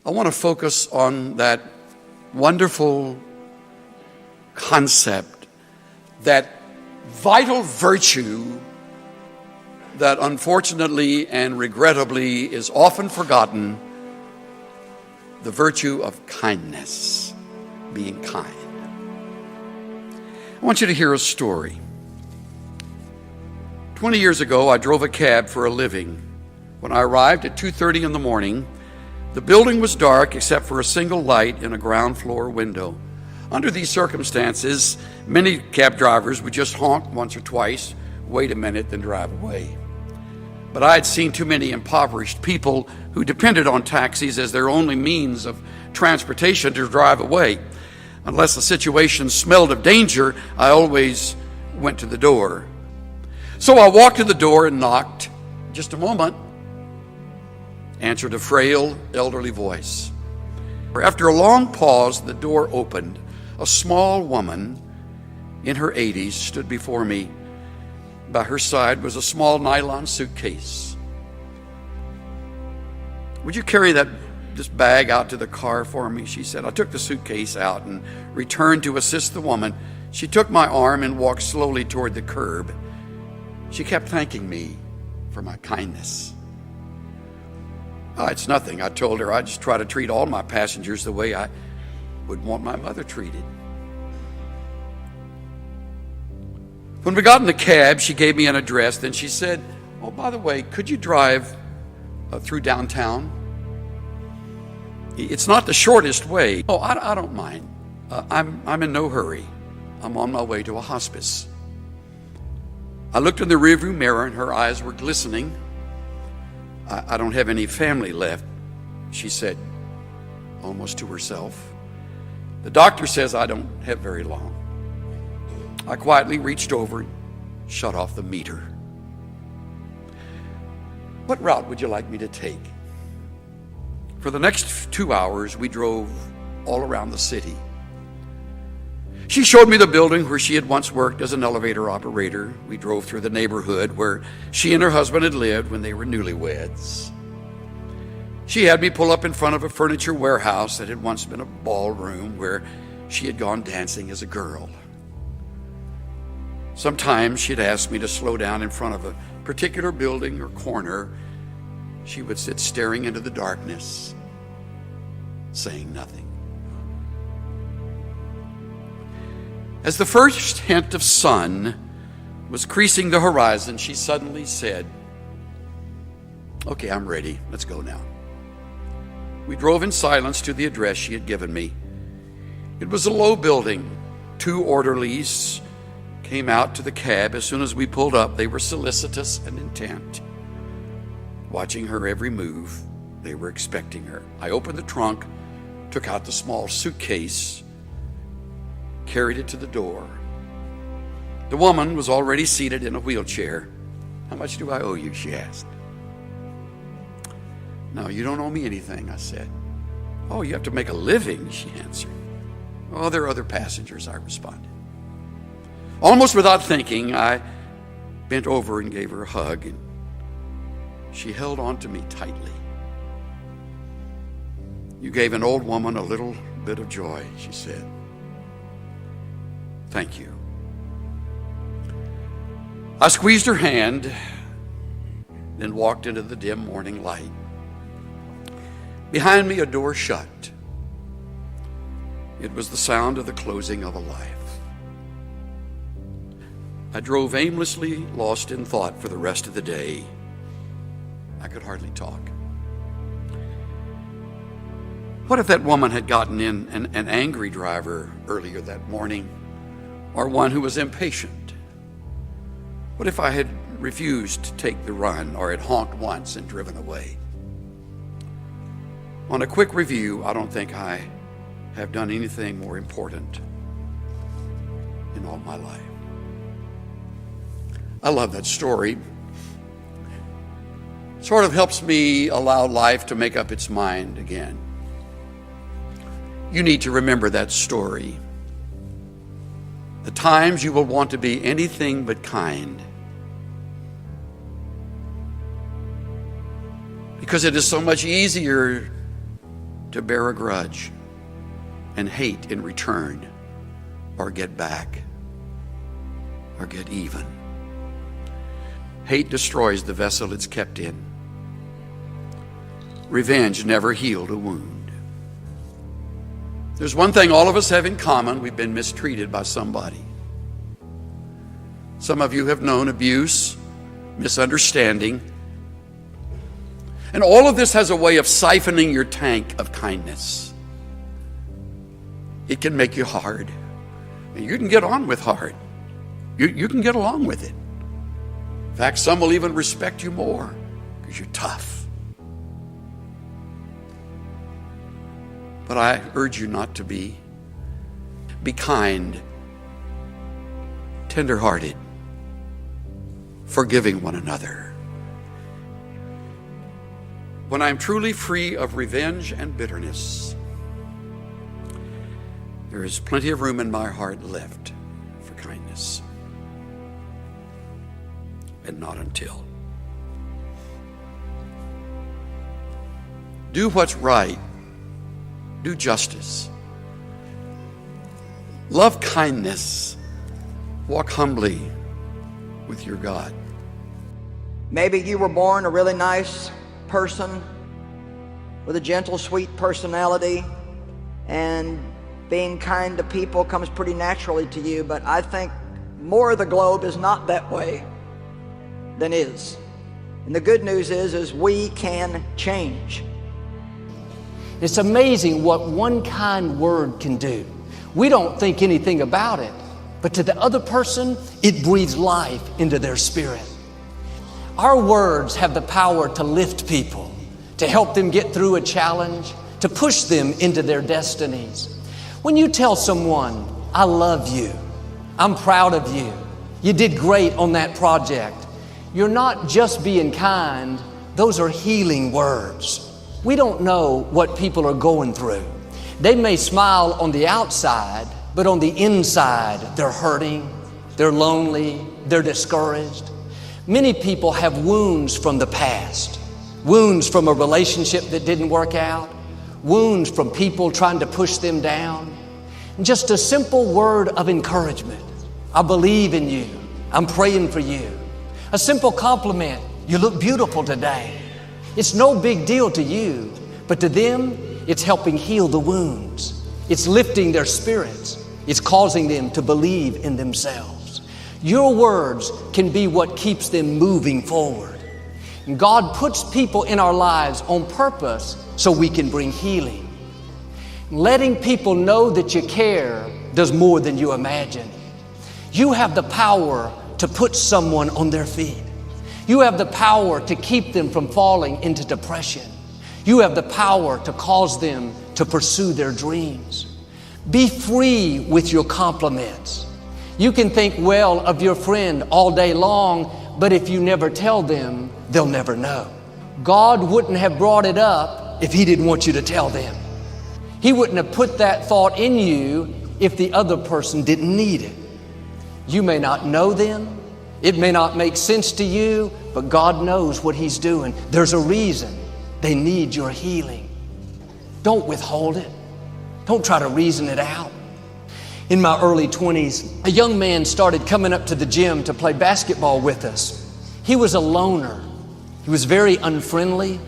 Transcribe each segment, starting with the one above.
I want to focus on that wonderful concept, that vital virtue that unfortunately and regrettably is often forgotten, the virtue of kindness, being kind. I want you to hear a story. 20 years ago, I drove a cab for a living. When I arrived at 2:30 in the morning, the building was dark except for a single light in a ground floor window. Under these circumstances, many cab drivers would just honk once or twice, wait a minute, then drive away. But I had seen too many impoverished people who depended on taxis as their only means of transportation to drive away. Unless the situation smelled of danger, I always went to the door. So I walked to the door and knocked. Just a moment, answered a frail, elderly voice. After a long pause, the door opened. A small woman in her 80s stood before me. By her side was a small nylon suitcase. "Would you carry this bag out to the car for me?" she said. I took the suitcase out and returned to assist the woman. She took my arm and walked slowly toward the curb. She kept thanking me for my kindness. It's nothing, I told her. I just try to treat all my passengers the way I would want my mother treated. When we got in the cab, she gave me an address. Then she said, "Oh, by the way, could you drive through downtown? It's not the shortest way." "Oh, I don't mind. I'm in no hurry. I'm on my way to a hospice." I looked in the rearview mirror and her eyes were glistening. I don't have any family left," she said, almost to herself. "The doctor says I don't have very long." I quietly reached over and shut off the meter. "What route would you like me to take?" For the next 2 hours, we drove all around the city. She showed me the building where she had once worked as an elevator operator. We drove through the neighborhood where she and her husband had lived when they were newlyweds. She had me pull up in front of a furniture warehouse that had once been a ballroom where she had gone dancing as a girl. Sometimes she'd ask me to slow down in front of a particular building or corner. She would sit staring into the darkness, saying nothing. As the first hint of sun was creasing the horizon, she suddenly said, "Okay, I'm ready. Let's go now." We drove in silence to the address she had given me. It was a low building. 2 orderlies came out to the cab. As soon as we pulled up, they were solicitous and intent, watching her every move. They were expecting her. I opened the trunk, took out the small suitcase, carried it to the door. The woman was already seated in a wheelchair. "How much do I owe you?" she asked. "No, you don't owe me anything," I said. "Oh, you have to make a living," she answered. "Oh, there are other passengers," I responded. Almost without thinking, I bent over and gave her a hug, and she held on to me tightly. "You gave an old woman a little bit of joy," she said. "Thank you." I squeezed her hand, then walked into the dim morning light. Behind me, a door shut. It was the sound of the closing of a life. I drove aimlessly, lost in thought for the rest of the day. I could hardly talk. What if that woman had gotten in an angry driver earlier that morning, or one who was impatient? What if I had refused to take the run, or had honked once and driven away? On a quick review, I don't think I have done anything more important in all my life. I love that story. It sort of helps me allow life to make up its mind again. You need to remember that story. The times you will want to be anything but kind, because it is so much easier to bear a grudge and hate in return, or get back, or get even. Hate destroys the vessel it's kept in. Revenge never healed a wound. There's one thing all of us have in common: we've been mistreated by somebody. Some of you have known abuse, misunderstanding, and all of this has a way of siphoning your tank of kindness. It can make you hard. And you can get on with hard. You can get along with it. In fact, some will even respect you more because you're tough. But I urge you not to be. Be kind, tenderhearted, forgiving one another. When I'm truly free of revenge and bitterness, there is plenty of room in my heart left for kindness. And not until. Do what's right. Do justice. Love kindness. Walk humbly with your God. Maybe you were born a really nice person with a gentle, sweet personality, and being kind to people comes pretty naturally to you, but I think more of the globe is not that way than is. And the good news is we can change. It's amazing what one kind word can do. We don't think anything about it, but to the other person, it breathes life into their spirit. Our words have the power to lift people, to help them get through a challenge, to push them into their destinies. When you tell someone, I love you, I'm proud of you, you did great on that project, you're not just being kind, those are healing words. We don't know what people are going through. They may smile on the outside, but on the inside, they're hurting, they're lonely, they're discouraged. Many people have wounds from the past, wounds from a relationship that didn't work out, wounds from people trying to push them down. Just a simple word of encouragement. I believe in you. I'm praying for you. A simple compliment. You look beautiful today. It's no big deal to you, but to them, it's helping heal the wounds. It's lifting their spirits. It's causing them to believe in themselves. Your words can be what keeps them moving forward. And God puts people in our lives on purpose so we can bring healing. Letting people know that you care does more than you imagine. You have the power to put someone on their feet. You have the power to keep them from falling into depression. You have the power to cause them to pursue their dreams. Be free with your compliments. You can think well of your friend all day long, but if you never tell them, they'll never know. God wouldn't have brought it up if He didn't want you to tell them. He wouldn't have put that thought in you if the other person didn't need it. You may not know them. It may not make sense to you, but God knows what He's doing. There's a reason they need your healing. Don't withhold it. Don't try to reason it out. In my early 20s, a young man started coming up to the gym to play basketball with us. He was a loner. He was very unfriendly,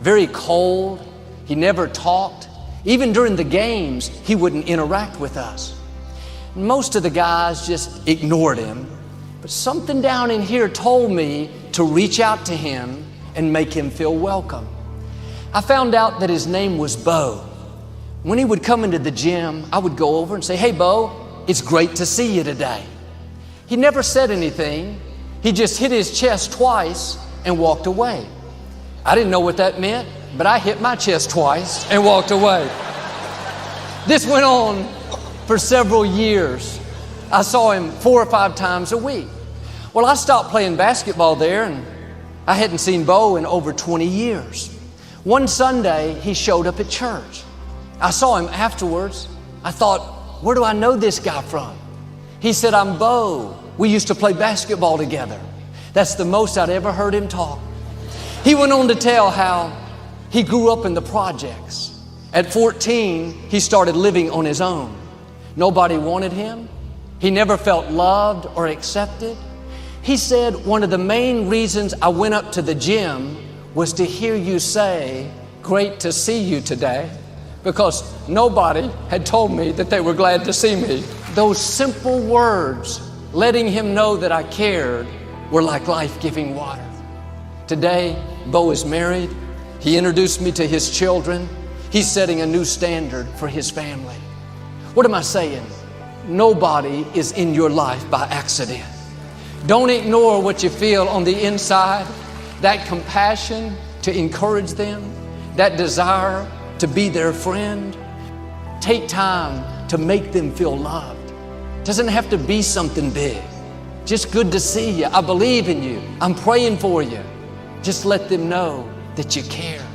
very cold. He never talked. Even during the games, he wouldn't interact with us. Most of the guys just ignored him. But something down in here told me to reach out to him and make him feel welcome. I found out that his name was Bo. When he would come into the gym, I would go over and say, "Hey, Bo, it's great to see you today." He never said anything. He just hit his chest twice and walked away. I didn't know what that meant, but I hit my chest twice and walked away. This went on for several years. I saw him 4 or 5 times a week. Well, I stopped playing basketball there, and I hadn't seen Bo in over 20 years. One Sunday, he showed up at church. I saw him afterwards. I thought, where do I know this guy from? He said, "I'm Bo. We used to play basketball together." That's the most I'd ever heard him talk. He went on to tell how he grew up in the projects At 14, he started living on his own. Nobody wanted him. He never felt loved or accepted. He said, one of the main reasons I went up to the gym was to hear you say, "Great to see you today," because nobody had told me that they were glad to see me. Those simple words, letting him know that I cared, were like life-giving water. Today, Bo is married. He introduced me to his children. He's setting a new standard for his family. What am I saying? Nobody is in your life by accident. Don't ignore what you feel on the inside, that compassion to encourage them, that desire to be their friend. Take time to make them feel loved. Doesn't have to be something big. Just good to see you. I believe in you. I'm praying for you. Just let them know that you care.